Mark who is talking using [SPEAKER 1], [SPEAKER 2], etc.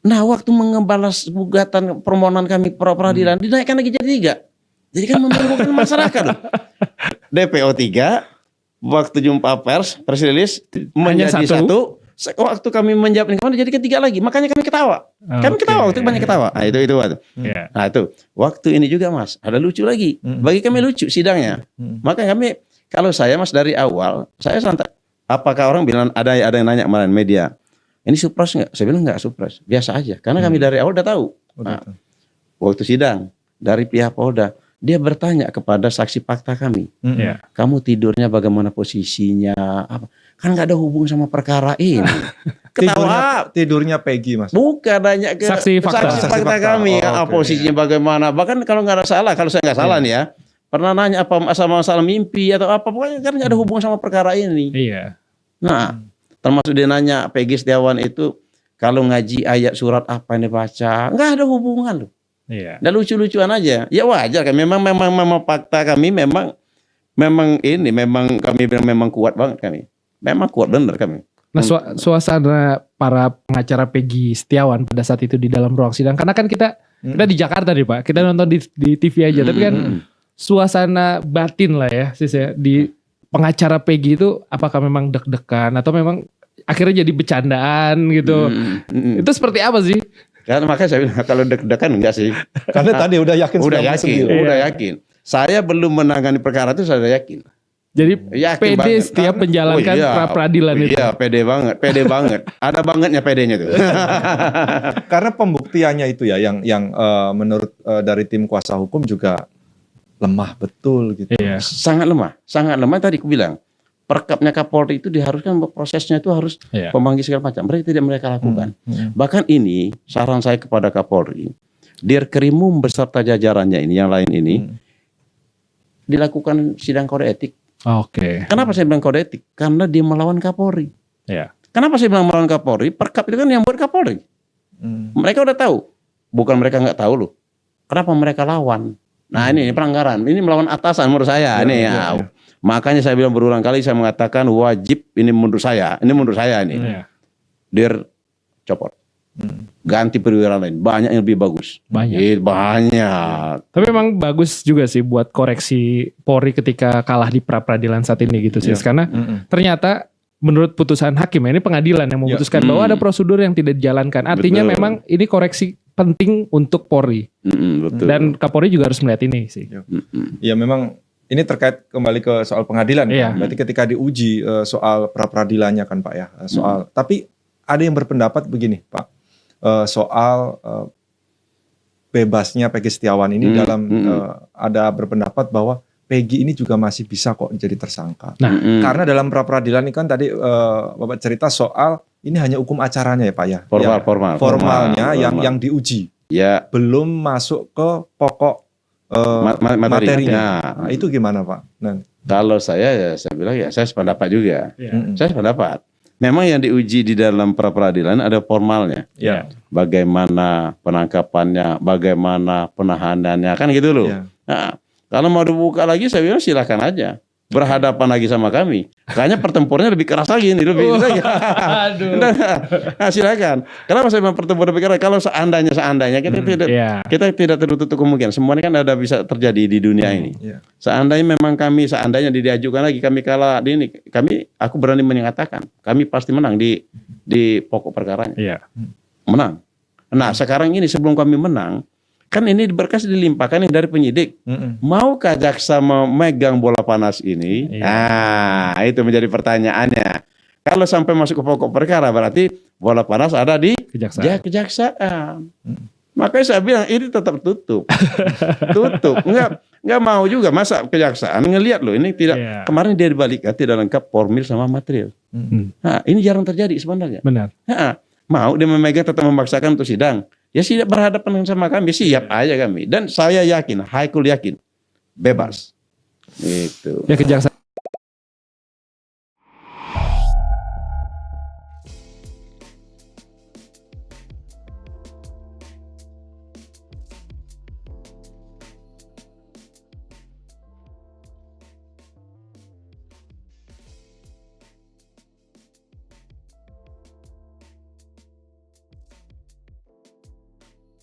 [SPEAKER 1] Nah, waktu mengembalas gugatan permohonan kami pra peradilan dinaikkan lagi jadi 3. Jadi kan membingungkan masyarakat loh. DPO 3, waktu jumpa pers, press release menjadi 1. Waktu kami menjawab ini kemarin jadi 3 lagi. Makanya kami ketawa. Kami ketawa waktu banyak ketawa. Nah, itu waktu. Nah, itu waktu ini juga Mas, ada lucu lagi. Bagi kami lucu sidangnya. Maka kami, kalau saya Mas dari awal, saya santai. Apakah orang bilang ada yang nanya kemarin media, ini surprise nggak? Saya bilang nggak surprise, biasa aja. Karena kami dari awal udah tahu. Nah, waktu sidang dari pihak Polda, dia bertanya kepada saksi fakta kami, kamu tidurnya bagaimana posisinya? Apa? Kan nggak ada hubungan sama perkara ini. Ketawa.
[SPEAKER 2] Tidurnya Peggy Mas.
[SPEAKER 1] Bukan nanya ke saksi fakta kami, posisinya bagaimana. Bahkan kalau nggak ada salah, kalau saya nggak salah nih ya, pernah nanya apa masalah mimpi atau apa, pokoknya kan nggak ada hubungan sama perkara ini. Nah, termasuk dia nanya Peggy Setiawan itu kalau ngaji ayat surat apa yang dibaca, nggak ada hubungan loh. Dan lucu-lucuan aja. Ya wajar kan, memang fakta kami memang kami bilang memang kuat banget kami. Memang kuat bener kami.
[SPEAKER 3] Nah, suasana para pengacara Peggy Setiawan pada saat itu di dalam ruang sidang, karena kan kita di Jakarta nih Pak, kita nonton di TV aja, tapi kan suasana batin lah ya, sis ya, di pengacara Peggy itu apakah memang deg-degan atau memang akhirnya jadi bercandaan gitu? Itu seperti apa sih?
[SPEAKER 1] Karena makanya saya bilang kalau deg-degan enggak sih.
[SPEAKER 2] Karena tadi udah yakin.
[SPEAKER 1] Udah yakin. Saya belum menangani perkara itu, saya yakin.
[SPEAKER 3] Jadi pede setiap menjalankan pra peradilan itu.
[SPEAKER 1] Iya, pede banget. Ada bangetnya pedenya tuh.
[SPEAKER 2] Karena pembuktiannya itu ya yang menurut dari tim kuasa hukum juga lemah betul gitu.
[SPEAKER 1] Iya. Sangat lemah tadi aku bilang. Perkapnya Kapolri itu diharuskan prosesnya itu harus pemanggil segala macam. Mereka lakukan. Bahkan ini saran saya kepada Kapolri, Dirkrimum beserta jajarannya ini, yang lain ini, dilakukan sidang kode etik. Kenapa saya bilang kode etik? Karena dia melawan Kapolri. Kenapa saya bilang melawan Kapolri? Perkap itu kan yang buat Kapolri. Mereka udah tahu. Bukan mereka nggak tahu loh. Kenapa mereka lawan? Nah ini pelanggaran. Ini melawan atasan menurut saya. Makanya saya bilang berulang kali, saya mengatakan wajib ini menurut saya. Dir copot. Ganti perwira lain. Banyak yang lebih bagus. Banyak.
[SPEAKER 3] Tapi memang bagus juga sih buat koreksi Polri ketika kalah di pra peradilan saat ini gitu sih. Karena ternyata menurut putusan hakim, ini pengadilan yang memutuskan bahwa ada prosedur yang tidak dijalankan. Artinya memang ini koreksi penting untuk Polri.
[SPEAKER 1] Betul.
[SPEAKER 3] Dan Kapolri juga harus melihat ini sih.
[SPEAKER 2] Ya memang ini terkait kembali ke soal pengadilan. Kan? Berarti ketika diuji soal pra peradilannya kan Pak ya. Tapi ada yang berpendapat begini Pak. Soal bebasnya Peggy Setiawan ini dalam ada berpendapat bahwa Peggy ini juga masih bisa kok jadi tersangka. Karena dalam pra peradilan ini kan tadi Bapak cerita soal ini hanya hukum acaranya ya Pak ya. Formalnya yang diuji. Belum masuk ke pokok materinya. Nah, itu gimana Pak?
[SPEAKER 1] Kalau saya bilang saya sependapat juga. Saya sependapat. Memang yang diuji di dalam pra peradilan ada formalnya. Bagaimana penangkapannya, bagaimana penahanannya, kan gitu loh. Nah, kalau mau dibuka lagi saya bilang silakan aja. Berhadapan lagi sama kami. Kayaknya pertempurannya lebih keras lagi nih, lebih lagi. Nah, silakan. Kenapa saya bilang pertempuran lebih keras? Kalau seandainya kita tidak tertutup kemungkinan. Semuanya kan ada bisa terjadi di dunia ini. Seandainya memang seandainya diajukan lagi kami kalah di ini, aku berani menyatakan kami pasti menang di pokok perkaranya. Menang. Nah, sekarang ini sebelum kami menang, kan ini berkas dilimpahkan yang dari penyidik. Maukah jaksa memegang bola panas ini? Nah, itu menjadi pertanyaannya. Kalau sampai masuk ke pokok perkara berarti bola panas ada di kejaksaan. Makanya saya bilang ini tetap tutup. Enggak mau juga masa kejaksaan ngelihat loh ini tidak. Kemarin dia dibalikan tidak lengkap formil sama material. Nah, ini jarang terjadi sebenarnya.
[SPEAKER 3] Benar.
[SPEAKER 1] Mau dia memegang tetap memaksakan untuk sidang. Ya siap berhadapan sama kami, siap aja kami. Dan saya yakin, Haikul yakin, bebas. Itu.
[SPEAKER 3] Ya kejaksaan.